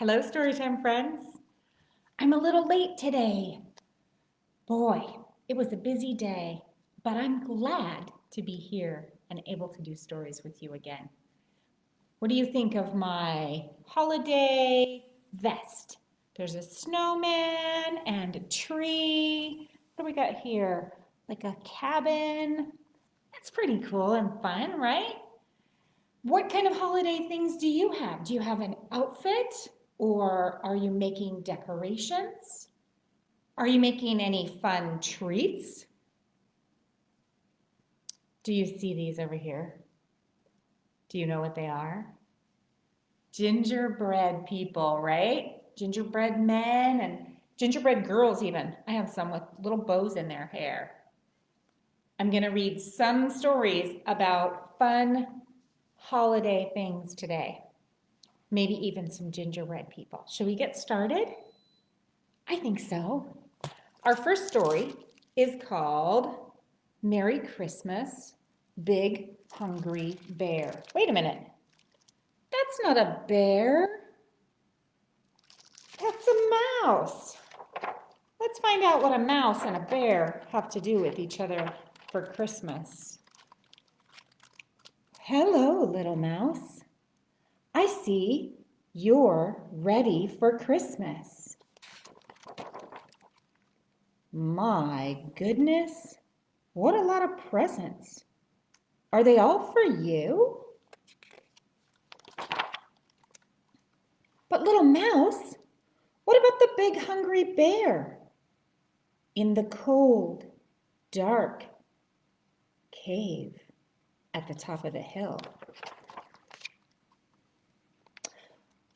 Hello, Storytime friends. I'm a little late today. Boy, it was a busy day, but I'm glad to be here and able to do stories with you again. What do you think of my holiday vest? There's a snowman and a tree. What do we got here? Like a cabin. That's pretty cool and fun, right? What kind of holiday things do you have? Do you have an outfit or are you making decorations? Are you making any fun treats? Do you see these over here? Do you know what they are? Gingerbread people, right? Gingerbread men and gingerbread girls even. I have some with little bows in their hair. I'm going to read some stories about fun holiday things today. Maybe even some gingerbread people. Should we get started? I think so. Our first story is called Merry Christmas, Big Hungry Bear. Wait a minute. That's not a bear. That's a mouse. Let's find out what a mouse and a bear have to do with each other for Christmas. Hello, little mouse. I see you're ready for Christmas. My goodness, what a lot of presents. Are they all for you? But little mouse, what about the big hungry bear? In the cold, dark cave at the top of the hill.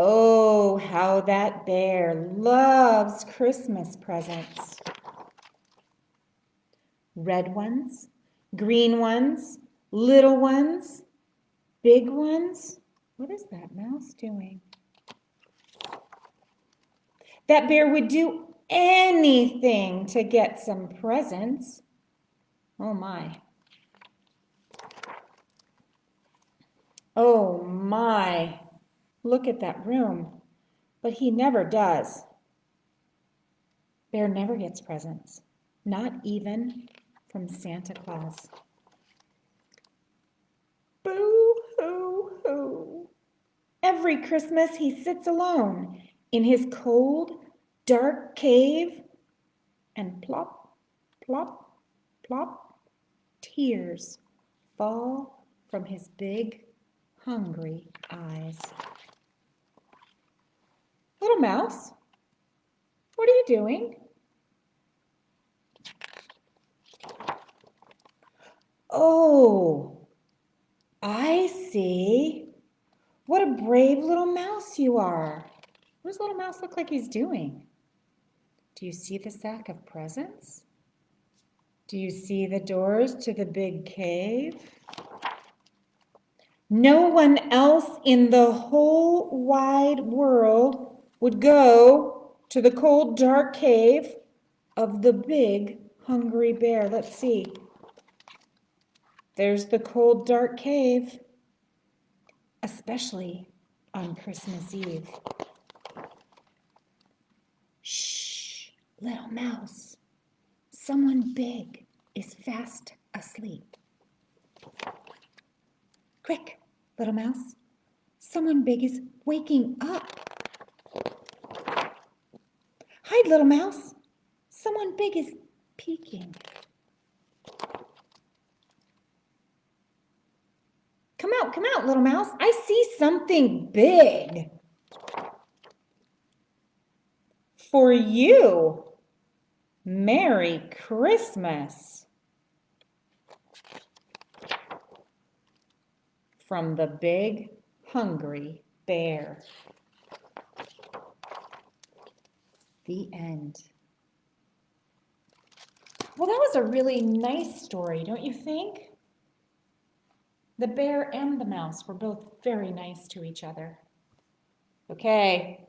Oh, how that bear loves Christmas presents. Red ones, green ones, little ones, big ones. What is that mouse doing? That bear would do anything to get some presents. Oh my. Oh my. Look at that room. But he never does. Bear never gets presents. Not even from Santa Claus. Boo-hoo-hoo. Every Christmas he sits alone in his cold, dark cave and plop, plop, plop, tears fall from his big, hungry eyes. Little mouse, what are you doing? Oh, I see. What a brave little mouse you are. What does little mouse look like he's doing? Do you see the sack of presents? Do you see the doors to the big cave? No one else in the whole wide world would go to the cold, dark cave of the big, hungry bear. Let's see. There's the cold, dark cave, especially on Christmas Eve. Shh, little mouse. Someone big is fast asleep. Quick, little mouse. Someone big is waking up. Hide, little mouse. Someone big is peeking. Come out, little mouse. I see something big. For you. Merry Christmas. From the big, hungry bear. The end. Well, that was a really nice story, don't you think? The bear and the mouse were both very nice to each other. Okay,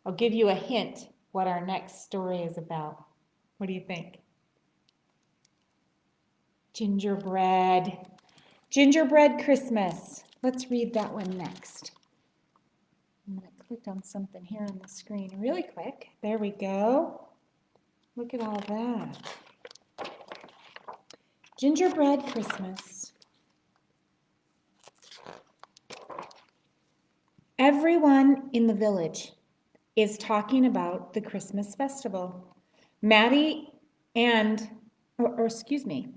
I'll give you a hint what our next story is about. What do you think? Gingerbread. Gingerbread Christmas. Let's read that one next. I'm going to click on something here on the screen really quick. There we go. Look at all that. Gingerbread Christmas. Everyone in the village is talking about the Christmas festival. Maddie and, excuse me,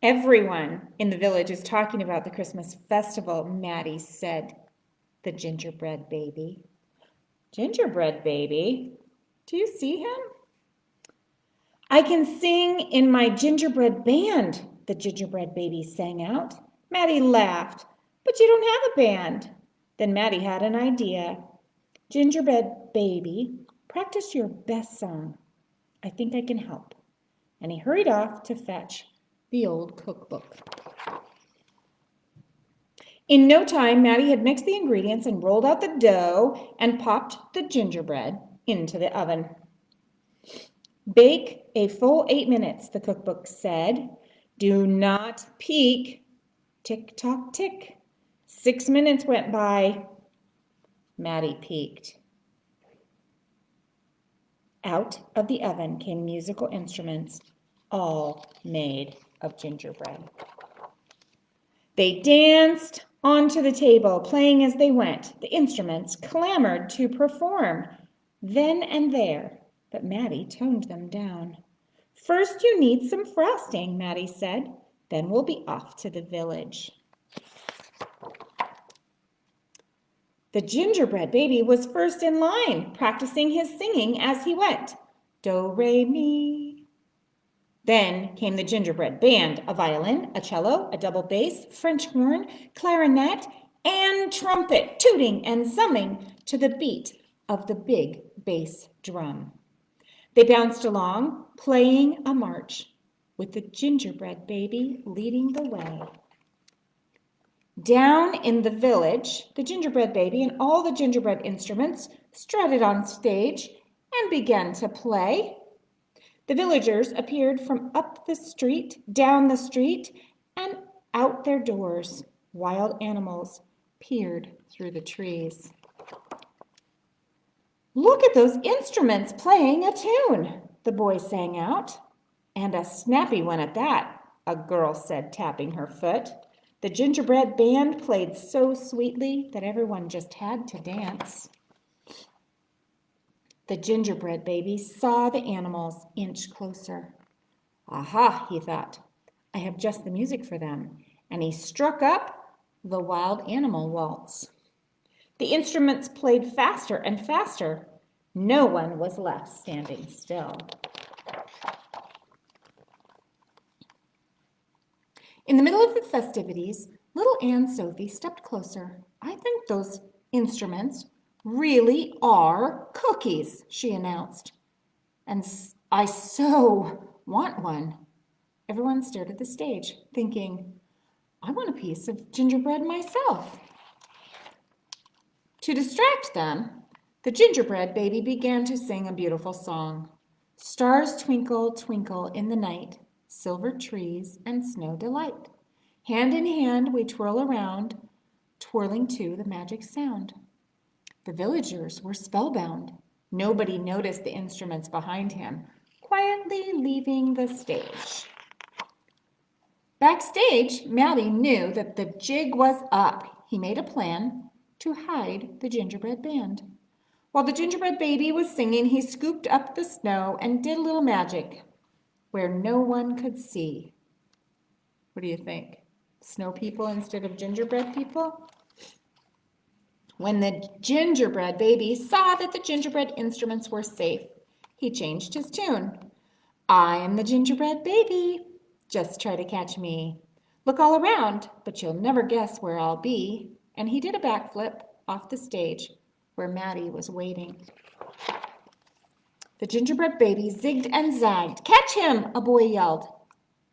everyone in the village is talking about the Christmas festival, Maddie said, the gingerbread baby. Gingerbread baby? Do you see him? I can sing in my gingerbread band, the gingerbread baby sang out. Maddie laughed. But you don't have a band. Then Maddie had an idea. Gingerbread baby, practice your best song. I think I can help. And he hurried off to fetch the old cookbook. In no time, Maddie had mixed the ingredients and rolled out the dough and popped the gingerbread into the oven. Bake a full 8 minutes, the cookbook said. Do not peek. Tick tock tick. 6 minutes went by. Maddie peeked. Out of the oven came musical instruments, all made of gingerbread. They danced onto the table, playing as they went. The instruments clamored to perform then and there, but Maddie toned them down. First, you need some frosting, Maddie said. Then we'll be off to the village. The gingerbread baby was first in line, practicing his singing as he went. Do, re, mi. Then came the gingerbread band, a violin, a cello, a double bass, French horn, clarinet, and trumpet, tooting and summing to the beat of the big bass drum. They bounced along, playing a march, with the gingerbread baby leading the way. Down in the village, the gingerbread baby and all the gingerbread instruments strutted on stage and began to play. The villagers appeared from up the street, down the street, and out their doors. Wild animals peered through the trees. Look at those instruments playing a tune, the boy sang out. And a snappy one at that, a girl said, tapping her foot. The gingerbread band played so sweetly that everyone just had to dance. The gingerbread baby saw the animals inch closer. Aha, he thought, I have just the music for them. And he struck up the wild animal waltz. The instruments played faster and faster. No one was left standing still. In the middle of the festivities, little Aunt Sophie stepped closer. I think those instruments really are cookies, she announced. And I so want one. Everyone stared at the stage, thinking, I want a piece of gingerbread myself. To distract them, the gingerbread baby began to sing a beautiful song. Stars twinkle, twinkle in the night, silver trees and snow delight. Hand in hand we twirl around, twirling to the magic sound. The villagers were spellbound. Nobody noticed the instruments behind him, quietly leaving the stage. Backstage, Maddie knew that the jig was up. He made a plan to hide the gingerbread band. While the gingerbread baby was singing, he scooped up the snow and did a little magic where no one could see. What do you think? Snow people instead of gingerbread people? When the gingerbread baby saw that the gingerbread instruments were safe, he changed his tune. I am the gingerbread baby. Just try to catch me. Look all around, but you'll never guess where I'll be. And he did a backflip off the stage where Maddie was waiting. The gingerbread baby zigged and zagged. Catch him, a boy yelled.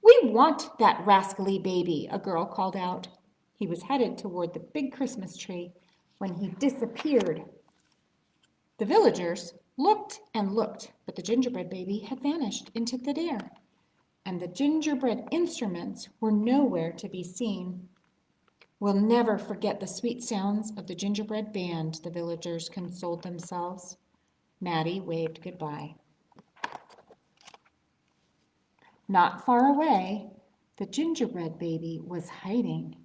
We want that rascally baby, a girl called out. He was headed toward the big Christmas tree when he disappeared. The villagers looked and looked, but the gingerbread baby had vanished into the air, and the gingerbread instruments were nowhere to be seen. We'll never forget the sweet sounds of the gingerbread band, the villagers consoled themselves. Maddie waved goodbye. Not far away, the gingerbread baby was hiding.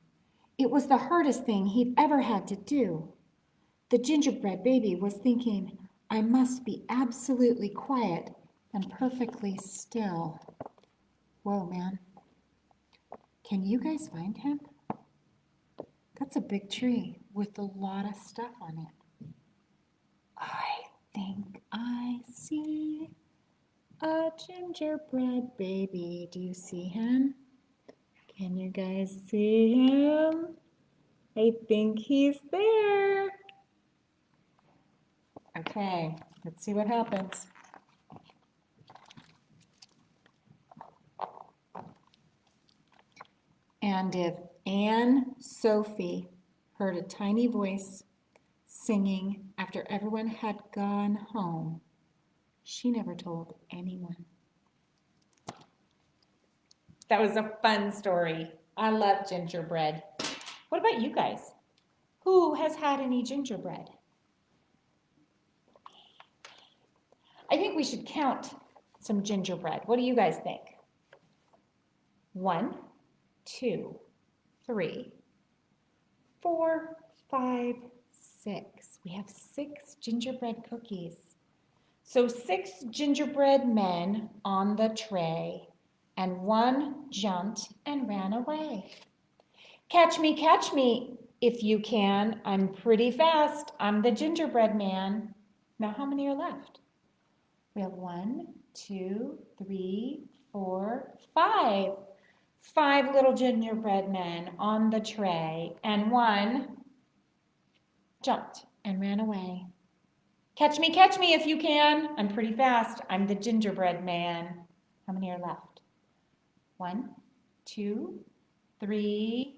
It was the hardest thing he'd ever had to do. The gingerbread baby was thinking, I must be absolutely quiet and perfectly still. Whoa, man. Can you guys find him? That's a big tree with a lot of stuff on it. I think I see a gingerbread baby. Do you see him? Can you guys see him? I think he's there. Okay, let's see what happens. And if Anne Sophie heard a tiny voice singing after everyone had gone home, she never told anyone. That was a fun story. I love gingerbread. What about you guys? Who has had any gingerbread? I think we should count some gingerbread. What do you guys think? 1, 2, 3, 4, 5, 6. We have 6 gingerbread cookies. So 6 gingerbread men on the tray, and 1 jumped and ran away. Catch me, if you can. I'm pretty fast. I'm the gingerbread man. Now how many are left? We have 1, 2, 3, 4, 5. 5 little gingerbread men on the tray, and 1 jumped and ran away. Catch me if you can. I'm pretty fast. I'm the gingerbread man. How many are left? 1, 2, 3,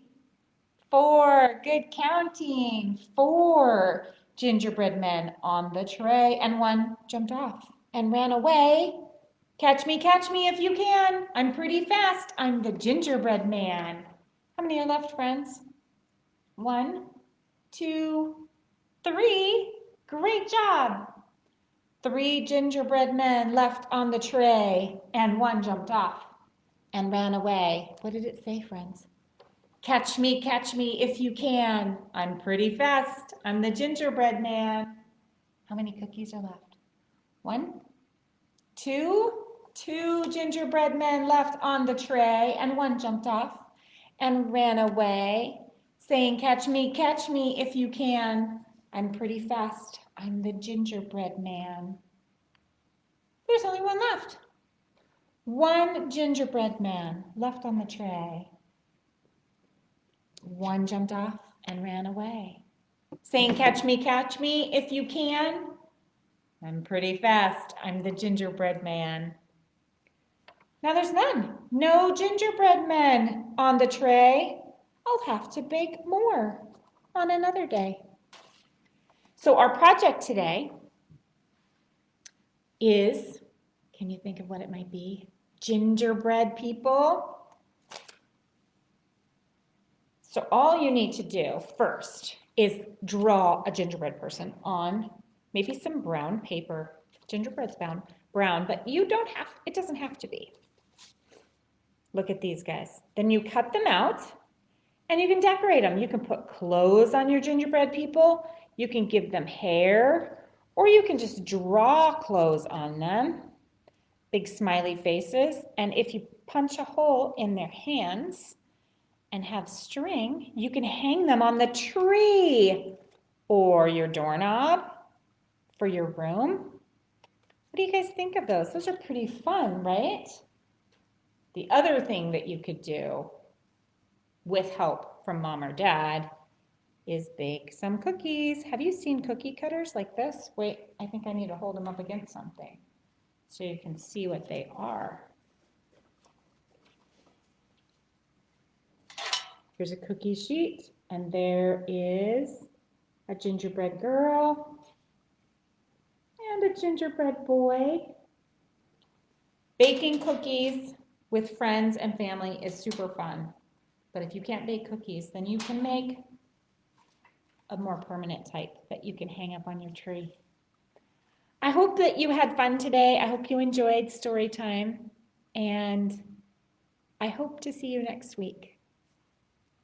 4. Good counting. 4 gingerbread men on the tray, and 1 jumped off and ran away. Catch me if you can. I'm pretty fast. I'm the gingerbread man. How many are left, friends? 1, 2, 3. Great job. 3 gingerbread men left on the tray, and 1 jumped off and ran away. What did it say, friends? Catch me if you can. I'm pretty fast. I'm the gingerbread man. How many cookies are left? 1, 2, 2 gingerbread men left on the tray, and 1 jumped off and ran away, saying, catch me if you can. I'm pretty fast. I'm the gingerbread man. There's only 1 left. 1 gingerbread man left on the tray. 1 jumped off and ran away, saying, catch me if you can. I'm pretty fast. I'm the gingerbread man. Now there's none. No gingerbread men on the tray. I'll have to bake more on another day. So our project today is, can you think of what it might be? Gingerbread people. So all you need to do first is draw a gingerbread person on maybe some brown paper. Gingerbread's brown, but it doesn't have to be. Look at these guys. Then you cut them out and you can decorate them. You can put clothes on your gingerbread people. You can give them hair, or you can just draw clothes on them. Big smiley faces. And if you punch a hole in their hands and have string, you can hang them on the tree or your doorknob for your room. What do you guys think of those? Those are pretty fun, right? The other thing that you could do with help from mom or dad is bake some cookies. Have you seen cookie cutters like this? Wait, I think I need to hold them up against something so you can see what they are. Here's a cookie sheet, and there is a gingerbread girl and a gingerbread boy. Baking cookies with friends and family is super fun. But if you can't bake cookies, then you can make a more permanent type that you can hang up on your tree. I hope that you had fun today. I hope you enjoyed story time, and I hope to see you next week.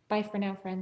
Bye for now, friends.